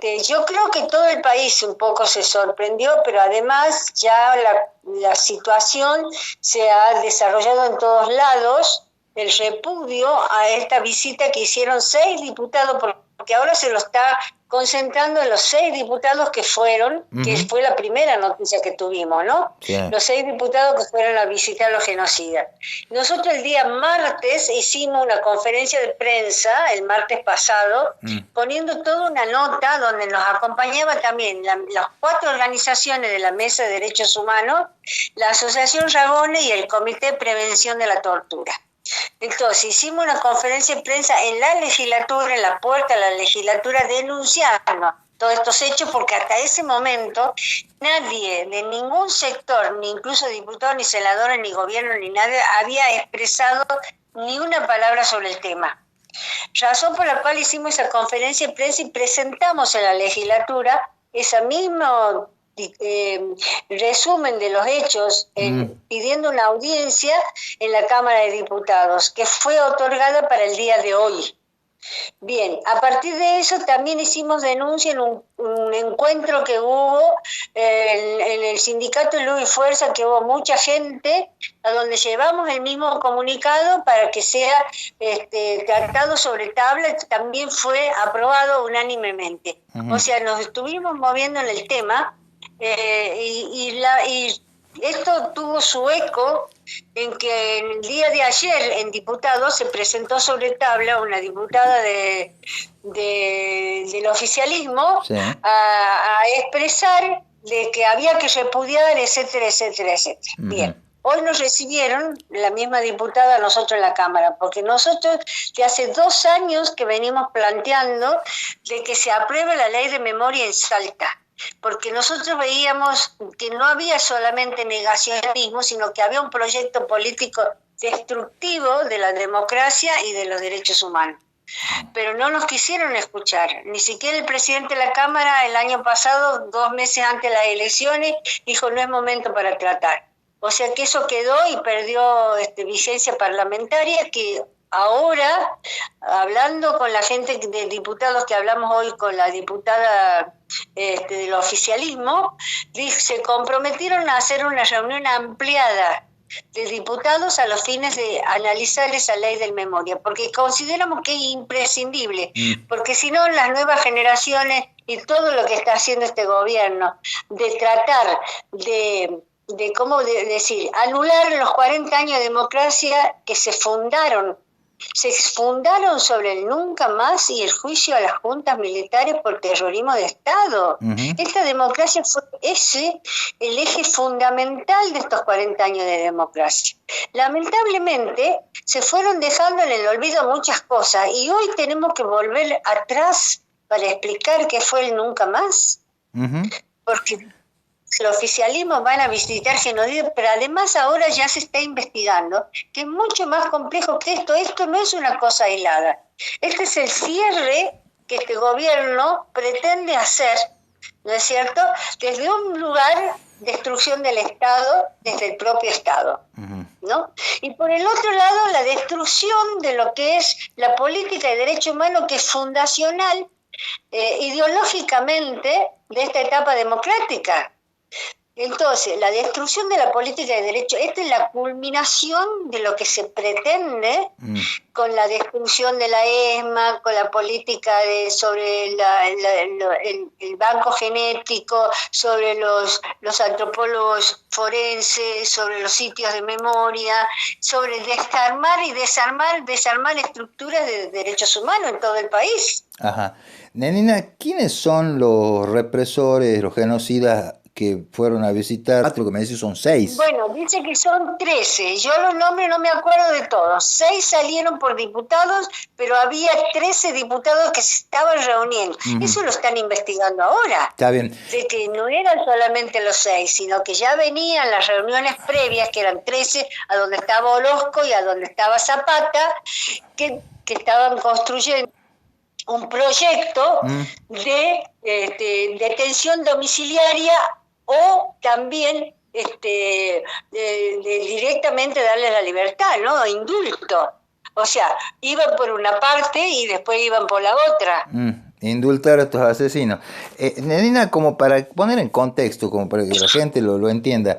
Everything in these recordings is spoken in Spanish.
Yo creo que todo el país un poco se sorprendió, pero además ya la situación se ha desarrollado en todos lados, el repudio a esta visita que hicieron 6 diputados, porque ahora se lo está concentrando en los 6 diputados que fueron, que fue la primera noticia que tuvimos, ¿no? Sí. Los 6 diputados que fueron a visitar a los genocidas. Nosotros el día martes hicimos una conferencia de prensa, el martes pasado, poniendo toda una nota donde nos acompañaba también las 4 organizaciones de la Mesa de Derechos Humanos, la Asociación Ragone y el Comité de Prevención de la Tortura. Entonces hicimos una conferencia de prensa en la legislatura, en la puerta de la legislatura, denunciando todos estos hechos, porque hasta ese momento nadie de ningún sector, ni incluso diputados, ni senadores, ni gobierno, ni nadie, había expresado ni una palabra sobre el tema. Razón por la cual hicimos esa conferencia de prensa y presentamos en la legislatura esa misma resumen de los hechos, pidiendo una audiencia en la Cámara de Diputados, que fue otorgada para el día de hoy. Bien, a partir de eso también hicimos denuncia en un encuentro que hubo en el sindicato Luz y Fuerza, que hubo mucha gente, a donde llevamos el mismo comunicado para que sea tratado sobre tabla, también fue aprobado unánimemente. O sea, nos estuvimos moviendo en el tema, y esto tuvo su eco en que en el día de ayer en diputados se presentó sobre tabla una diputada del oficialismo, Sí. a expresar de que había que repudiar, etcétera, etcétera, etcétera. Bien. Hoy nos recibieron la misma diputada a nosotros en la Cámara, porque nosotros de hace 2 años que venimos planteando de que se apruebe la ley de memoria en Salta, porque nosotros veíamos que no había solamente negacionismo, sino que había un proyecto político destructivo de la democracia y de los derechos humanos. Pero no nos quisieron escuchar, ni siquiera el presidente de la Cámara el año pasado, 2 meses antes de las elecciones, dijo no es momento para tratar. O sea que eso quedó y perdió vigencia parlamentaria, que ahora, hablando con la gente de diputados que hablamos hoy con la diputada del oficialismo, se comprometieron a hacer una reunión ampliada de diputados a los fines de analizar esa ley de memoria, porque consideramos que es imprescindible, porque si no las nuevas generaciones y todo lo que está haciendo este gobierno de tratar de cómo decir, anular los 40 años de democracia que se fundaron sobre el nunca más y el juicio a las juntas militares por terrorismo de Estado. Esta democracia fue el eje fundamental de estos 40 años de democracia. Lamentablemente se fueron dejando en el olvido muchas cosas y hoy tenemos que volver atrás para explicar qué fue el nunca más. Porque el oficialismo van a visitar genocidios, pero además ahora ya se está investigando que es mucho más complejo que esto. Esto no es una cosa aislada. Este es el cierre que este gobierno pretende hacer, ¿no es cierto?, desde un lugar de destrucción del Estado, desde el propio Estado, ¿no? Y por el otro lado, la destrucción de lo que es la política de derechos humanos, que es fundacional ideológicamente de esta etapa democrática. Entonces, la destrucción de la política de derechos, esta es la culminación de lo que se pretende con la destrucción de la ESMA, con la política sobre el banco genético, sobre los antropólogos forenses, sobre los sitios de memoria, sobre desarmar y desarmar estructuras de derechos humanos en todo el país. Ajá. Nanina, ¿quiénes son los represores, los genocidas que fueron a visitar? Lo que me dice son 6. Bueno, dice que son 13. Yo los nombres no me acuerdo de todos. 6 salieron por diputados, pero había 13 diputados que se estaban reuniendo. Eso lo están investigando ahora. Está bien. De que no eran solamente los 6, sino que ya venían las reuniones previas, que eran 13, a donde estaba Orozco y a donde estaba Zapata, que estaban construyendo un proyecto de detención domiciliaria o también directamente darle la libertad, ¿no? Indulto. O sea, iban por una parte y después iban por la otra. indultar a estos asesinos. Nenina, como para poner en contexto, como para que la gente lo entienda.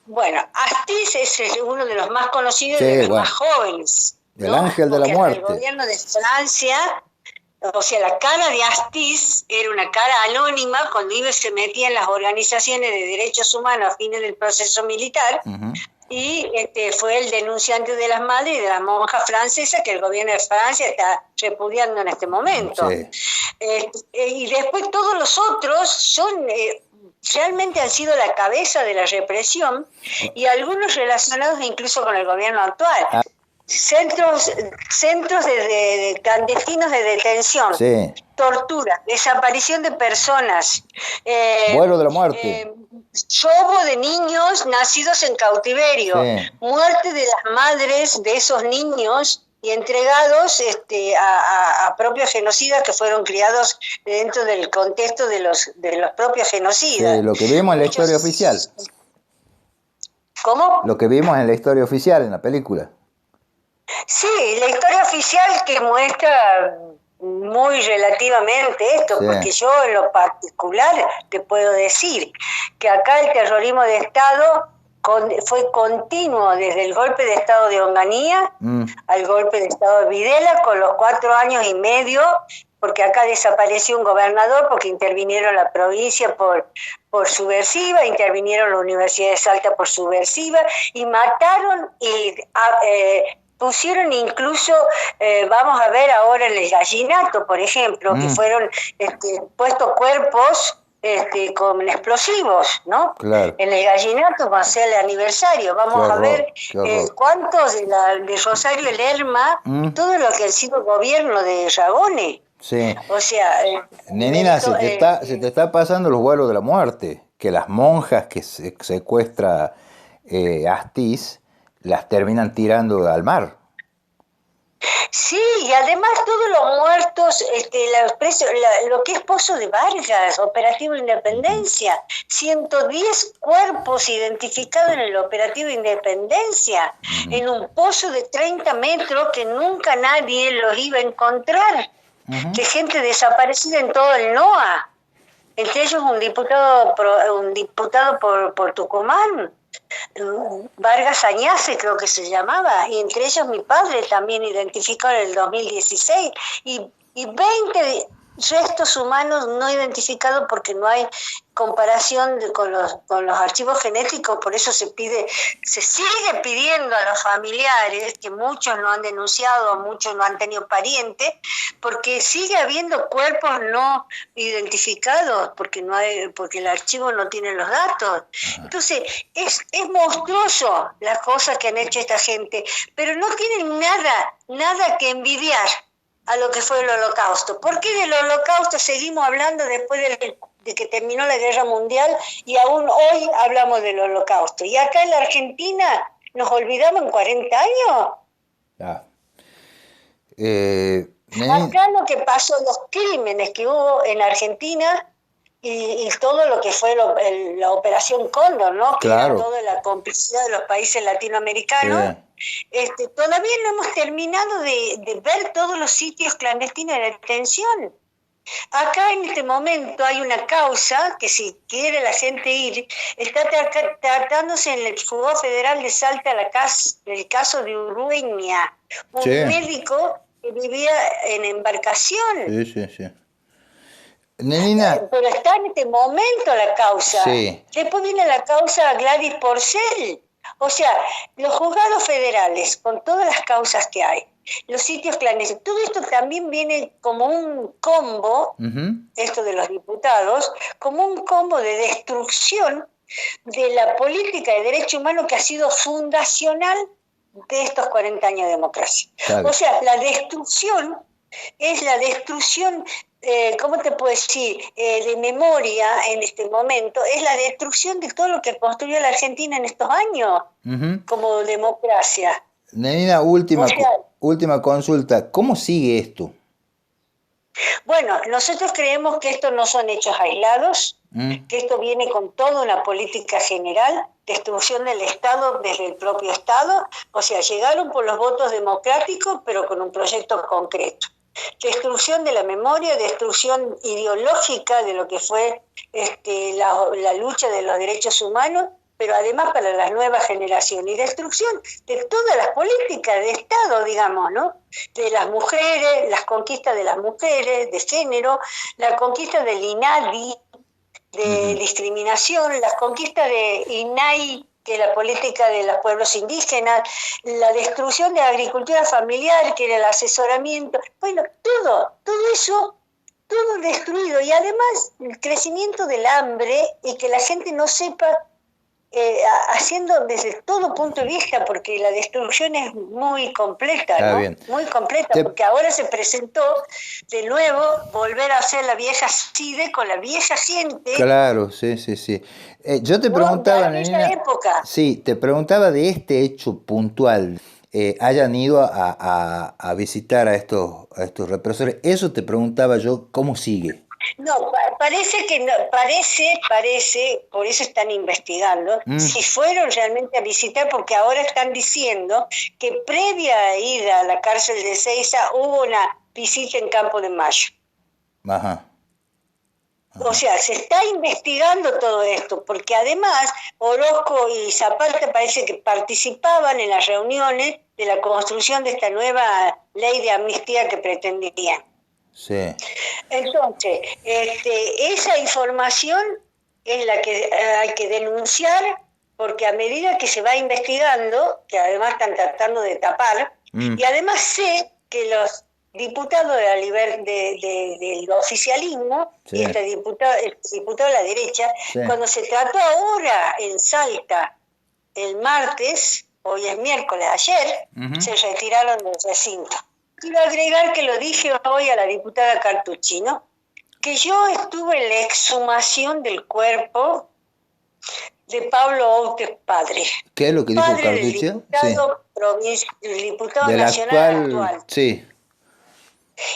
Bueno, Astiz es uno de los más conocidos y Sí, de los bueno, más jóvenes, el ¿no? ángel de la Porque hasta el muerte. gobierno de Francia, o sea, la cara de Astiz era una cara anónima cuando iba y se metía en las organizaciones de derechos humanos a fines del proceso militar, Ujú. y fue el denunciante de las madres y de las monjas francesas que el gobierno de Francia está repudiando en este momento. Sí. Y después todos los otros son... realmente han sido la cabeza de la represión y algunos relacionados incluso con el gobierno actual. Ah. Centros de clandestinos de detención, Sí. tortura, desaparición de personas, Vuelo de la muerte. robo de niños nacidos en cautiverio, Sí. muerte de las madres de esos niños y entregados a propios genocidas que fueron criados dentro del contexto de los propios genocidas. Sí, lo que vimos en la historia oficial. ¿Cómo? Lo que vimos en la historia oficial, en la película. Sí, la historia oficial que muestra muy relativamente esto, Sí. porque yo en lo particular te puedo decir que acá el terrorismo de Estado fue continuo desde el golpe de Estado de Onganía al golpe de Estado de Videla, con los 4 años y medio, porque acá desapareció un gobernador porque intervinieron la provincia por subversiva, intervinieron la Universidad de Salta por subversiva y mataron y pusieron incluso, vamos a ver ahora en el Gallinato, por ejemplo, que fueron puestos cuerpos con explosivos, ¿no? Claro. En el Gallinato va a ser el aniversario. Vamos a ver cuántos de Rosario Lerma, todo lo que ha sido gobierno de Ragone. Sí. O sea... Nenina, se te está pasando los vuelos de la muerte, que las monjas que secuestra Astiz las terminan tirando al mar. Sí, y además todos los muertos, lo que es Pozo de Vargas, Operativo Independencia, 110 cuerpos identificados en el Operativo Independencia, en un pozo de 30 metros que nunca nadie los iba a encontrar, de gente desaparecida en todo el NOA, entre ellos un diputado por Tucumán, Vargas Añace creo que se llamaba, y entre ellos mi padre también identificó en el 2016, y 20 restos humanos no identificados porque no hay comparación con los archivos genéticos. Por eso se sigue pidiendo a los familiares, que muchos no han denunciado, muchos no han tenido parientes, porque sigue habiendo cuerpos no identificados, porque el archivo no tiene los datos. Entonces es monstruoso las cosas que han hecho esta gente, pero no tienen nada que envidiar a lo que fue el Holocausto. ¿Por qué del Holocausto seguimos hablando después de que terminó la Guerra Mundial y aún hoy hablamos del Holocausto? Y acá en la Argentina nos olvidamos en 40 años. Acá lo que pasó, los crímenes que hubo en Argentina y todo lo que fue la Operación Cóndor, ¿no? Que Claro. era toda la complicidad de los países latinoamericanos. Sí. Todavía no hemos terminado de ver todos los sitios clandestinos de detención. Acá en este momento hay una causa que, si quiere la gente ir, está tratándose en el Juzgado Federal de Salta el caso de Urueña, un médico que vivía en embarcación. Sí. Nenina. Pero está en este momento la causa. Sí. Después viene la causa Gladys Porcel. O sea, los juzgados federales, con todas las causas que hay, los sitios clandestinos, todo esto también viene como un combo, esto de los diputados, como un combo de destrucción de la política de derechos humanos que ha sido fundacional de estos 40 años de democracia. Claro. O sea, la destrucción es la destrucción, ¿cómo te puedo decir?, de memoria en este momento, es la destrucción de todo lo que construyó la Argentina en estos años como democracia. Nenina, última consulta, ¿cómo sigue esto? Bueno, nosotros creemos que estos no son hechos aislados, que esto viene con toda una política general, destrucción del Estado desde el propio Estado, o sea, llegaron por los votos democráticos, pero con un proyecto concreto. destrucción de la memoria, destrucción ideológica de lo que fue la lucha de los derechos humanos, pero además para las nuevas generaciones, y destrucción de todas las políticas de Estado, digamos, ¿no? De las mujeres, las conquistas de las mujeres, de género, la conquista del INADI, de discriminación, las conquistas de INAI, que es la política de los pueblos indígenas, la destrucción de la agricultura familiar, que era el asesoramiento, bueno, todo eso, todo destruido, y además el crecimiento del hambre y que la gente no sepa, haciendo desde todo punto de vista, porque la destrucción es muy completa, ¿no? Bien. Muy completa, porque ahora se presentó de nuevo volver a hacer la vieja CIDE con la vieja gente. Claro, sí. Yo te preguntaba, Nena, época. Sí, te preguntaba de este hecho puntual. Hayan ido a visitar a estos represores. Eso te preguntaba yo, ¿cómo sigue? No, parece que no, parece, por eso están investigando, si fueron realmente a visitar, porque ahora están diciendo que previa a ir a la cárcel de Ezeiza hubo una visita en Campo de Mayo. Ajá. O sea, se está investigando todo esto, porque además Orozco y Zapata parece que participaban en las reuniones de la construcción de esta nueva ley de amnistía que pretendían. Sí. Entonces, esa información es la que hay que denunciar, porque a medida que se va investigando, que además están tratando de tapar, y además sé que los diputados del oficialismo, y el diputado de la derecha, cuando se trató ahora en Salta el martes, hoy es miércoles, ayer, se retiraron del recinto. Quiero agregar que lo dije hoy a la diputada Cartucci, ¿no? Que yo estuve en la exhumación del cuerpo de Pablo Outes padre. ¿Qué es lo que dijo Cartucci? El diputado nacional actual. Sí.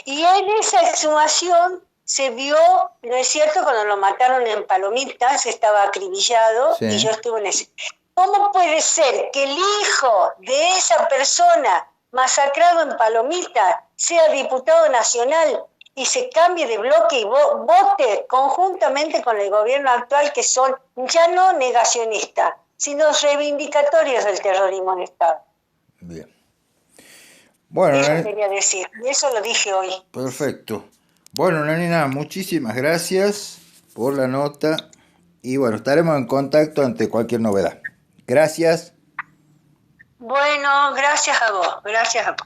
Y en esa exhumación se vio, ¿no es cierto?, cuando lo mataron en Palomitas, estaba acribillado, y yo estuve en ese. ¿Cómo puede ser que el hijo de esa persona masacrado en Palomitas sea diputado nacional y se cambie de bloque y vote conjuntamente con el gobierno actual, que son ya no negacionistas, sino reivindicatorios del terrorismo en Estado? Bien. Bueno, eso quería decir, y eso lo dije hoy. Perfecto. Bueno, Nanina, muchísimas gracias por la nota y bueno, estaremos en contacto ante cualquier novedad. Gracias. Bueno, gracias a vos, gracias a vos.